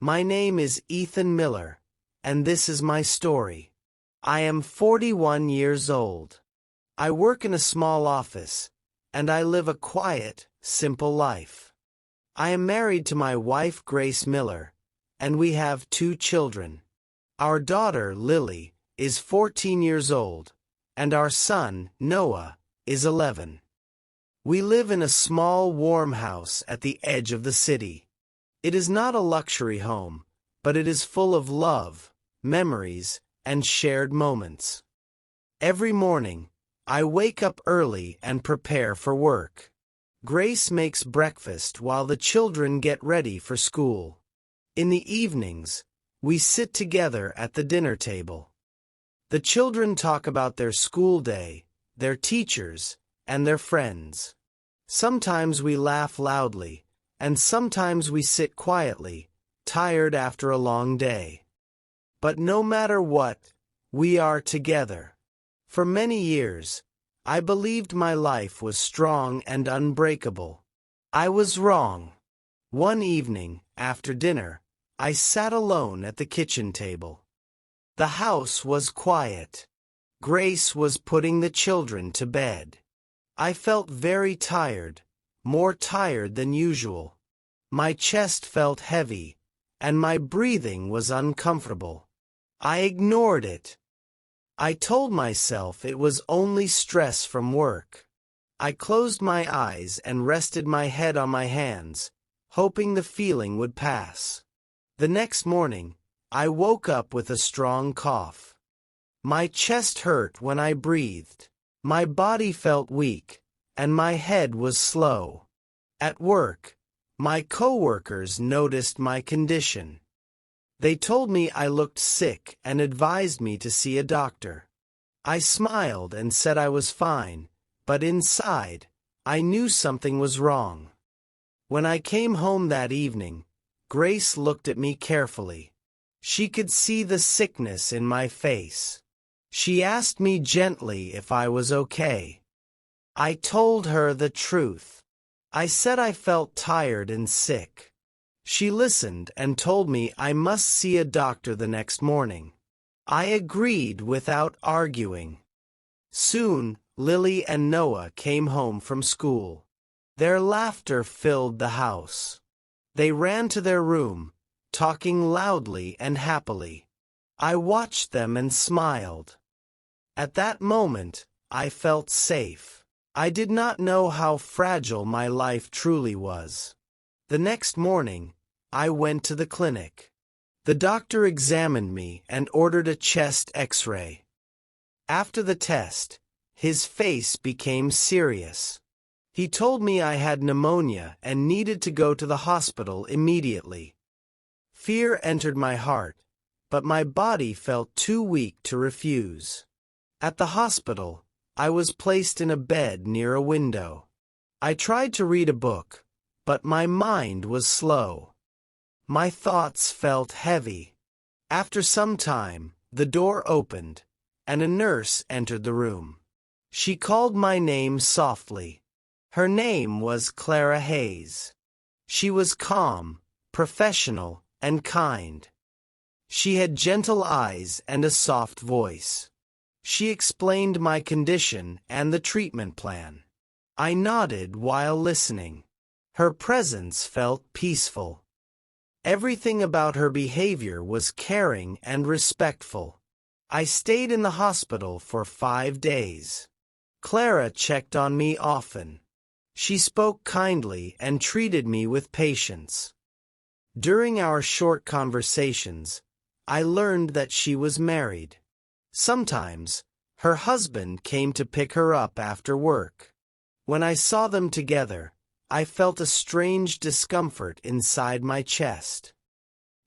My name is Ethan Miller, and this is my story. I am 41 years old. I work in a small office, and I live a quiet, simple life. I am married to my wife Grace Miller, and we have 2 children. Our daughter, Lily, is 14 years old, and our son, Noah, is 11. We live in a small, warm house at the edge of the city. It is not a luxury home, but it is full of love, memories, and shared moments. Every morning, I wake up early and prepare for work. Grace makes breakfast while the children get ready for school. In the evenings, we sit together at the dinner table. The children talk about their school day, their teachers, and their friends. Sometimes we laugh loudly, and sometimes we sit quietly, tired after a long day. But no matter what, we are together. For many years, I believed my life was strong and unbreakable. I was wrong. One evening, after dinner, I sat alone at the kitchen table. The house was quiet. Grace was putting the children to bed. I felt very tired, more tired than usual. My chest felt heavy, and my breathing was uncomfortable. I ignored it. I told myself it was only stress from work. I closed my eyes and rested my head on my hands, hoping the feeling would pass. The next morning, I woke up with a strong cough. My chest hurt when I breathed. My body felt weak, and my head was slow. At work, my coworkers noticed my condition. They told me I looked sick and advised me to see a doctor. I smiled and said I was fine, but inside, I knew something was wrong. When I came home that evening, Grace looked at me carefully. She could see the sickness in my face. She asked me gently if I was okay. I told her the truth. I said I felt tired and sick. She listened and told me I must see a doctor the next morning. I agreed without arguing. Soon, Lily and Noah came home from school. Their laughter filled the house. They ran to their room, talking loudly and happily. I watched them and smiled. At that moment, I felt safe. I did not know how fragile my life truly was. The next morning, I went to the clinic. The doctor examined me and ordered a chest X-ray. After the test, his face became serious. He told me I had pneumonia and needed to go to the hospital immediately. Fear entered my heart, but my body felt too weak to refuse. At the hospital, I was placed in a bed near a window. I tried to read a book, but my mind was slow. My thoughts felt heavy. After some time, the door opened, and a nurse entered the room. She called my name softly. Her name was Clara Hayes. She was calm, professional, and kind. She had gentle eyes and a soft voice. She explained my condition and the treatment plan. I nodded while listening. Her presence felt peaceful. Everything about her behavior was caring and respectful. I stayed in the hospital for 5 days. Clara checked on me often. She spoke kindly and treated me with patience. During our short conversations, I learned that she was married. Sometimes, her husband came to pick her up after work. When I saw them together, I felt a strange discomfort inside my chest.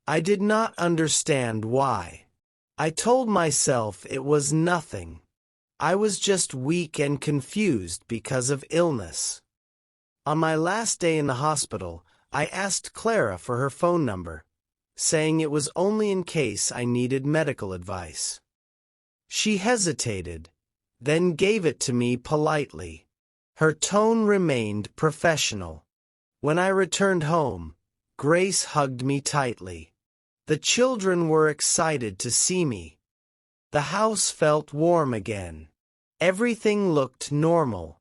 I did not understand why. I told myself it was nothing. I was just weak and confused because of illness. On my last day in the hospital, I asked Clara for her phone number, saying it was only in case I needed medical advice. She hesitated, then gave it to me politely. Her tone remained professional. When I returned home, Grace hugged me tightly. The children were excited to see me. The house felt warm again. Everything looked normal.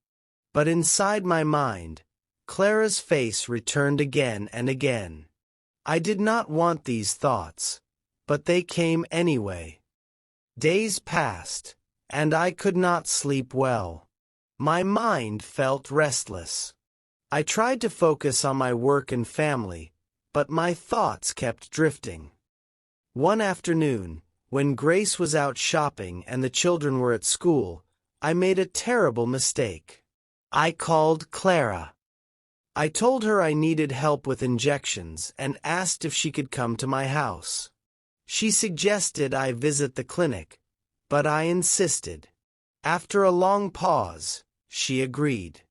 But inside my mind, Clara's face returned again and again. I did not want these thoughts, but they came anyway. Days passed, and I could not sleep well. My mind felt restless. I tried to focus on my work and family, but my thoughts kept drifting. One afternoon, when Grace was out shopping and the children were at school, I made a terrible mistake. I called Clara. I told her I needed help with injections and asked if she could come to my house. She suggested I visit the clinic, but I insisted. After a long pause, she agreed.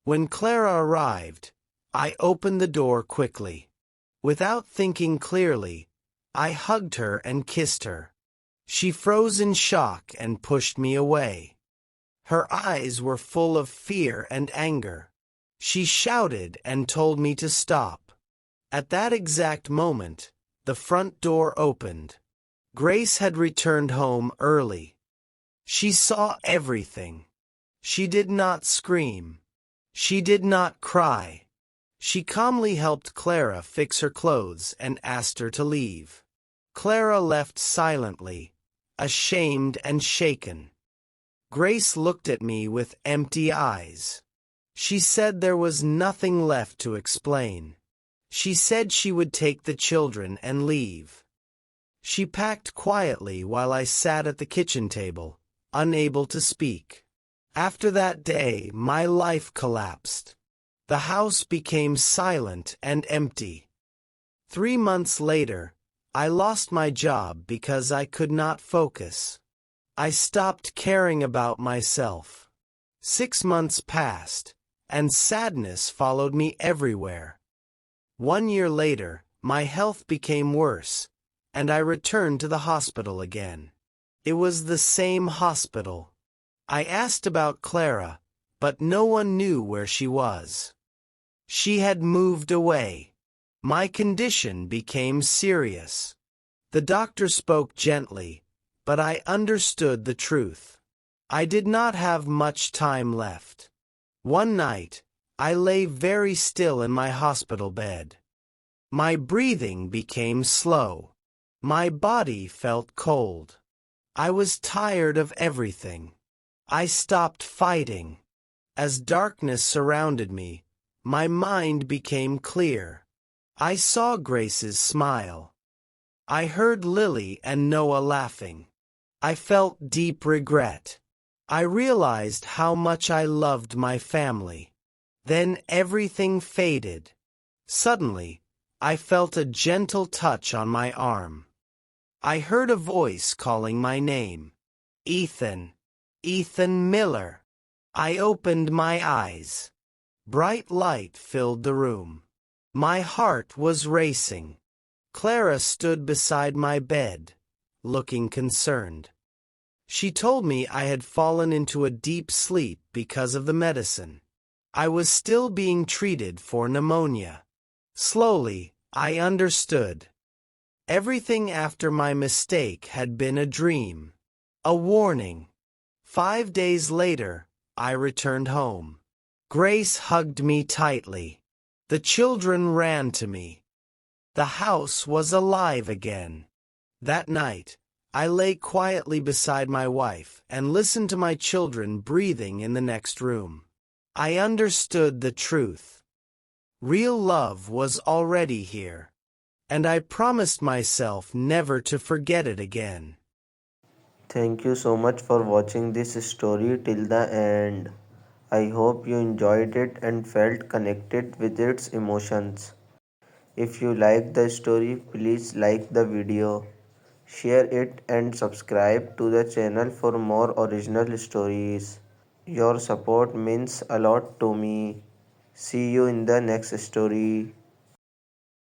When Clara arrived, I opened the door quickly. Without thinking clearly, I hugged her and kissed her. She froze in shock and pushed me away. Her eyes were full of fear and anger. She shouted and told me to stop. At that exact moment, the front door opened. Grace had returned home early. She saw everything. She did not scream. She did not cry. She calmly helped Clara fix her clothes and asked her to leave. Clara left silently, ashamed and shaken. Grace looked at me with empty eyes. She said there was nothing left to explain. She said she would take the children and leave. She packed quietly while I sat at the kitchen table, unable to speak. After that day, my life collapsed. The house became silent and empty. 3 months later, I lost my job because I could not focus. I stopped caring about myself. 6 months passed, and sadness followed me everywhere. 1 year later, my health became worse, and I returned to the hospital again. It was the same hospital. I asked about Clara, but no one knew where she was. She had moved away. My condition became serious. The doctor spoke gently, but I understood the truth. I did not have much time left. One night, I lay very still in my hospital bed. My breathing became slow. My body felt cold. I was tired of everything. I stopped fighting. As darkness surrounded me, my mind became clear. I saw Grace's smile. I heard Lily and Noah laughing. I felt deep regret. I realized how much I loved my family. Then everything faded. Suddenly, I felt a gentle touch on my arm. I heard a voice calling my name. Ethan. Ethan Miller. I opened my eyes. Bright light filled the room. My heart was racing. Clara stood beside my bed, looking concerned. She told me I had fallen into a deep sleep because of the medicine. I was still being treated for pneumonia. Slowly, I understood. Everything after my mistake had been a dream. A warning. 5 days later, I returned home. Grace hugged me tightly. The children ran to me. The house was alive again. That night, I lay quietly beside my wife and listened to my children breathing in the next room. I understood the truth. Real love was already here, and I promised myself never to forget it again. Thank you so much for watching this story till the end. I hope you enjoyed it and felt connected with its emotions. If you like the story, please like the video, share it and subscribe to the channel for more original stories. Your support means a lot to me. See you in the next story.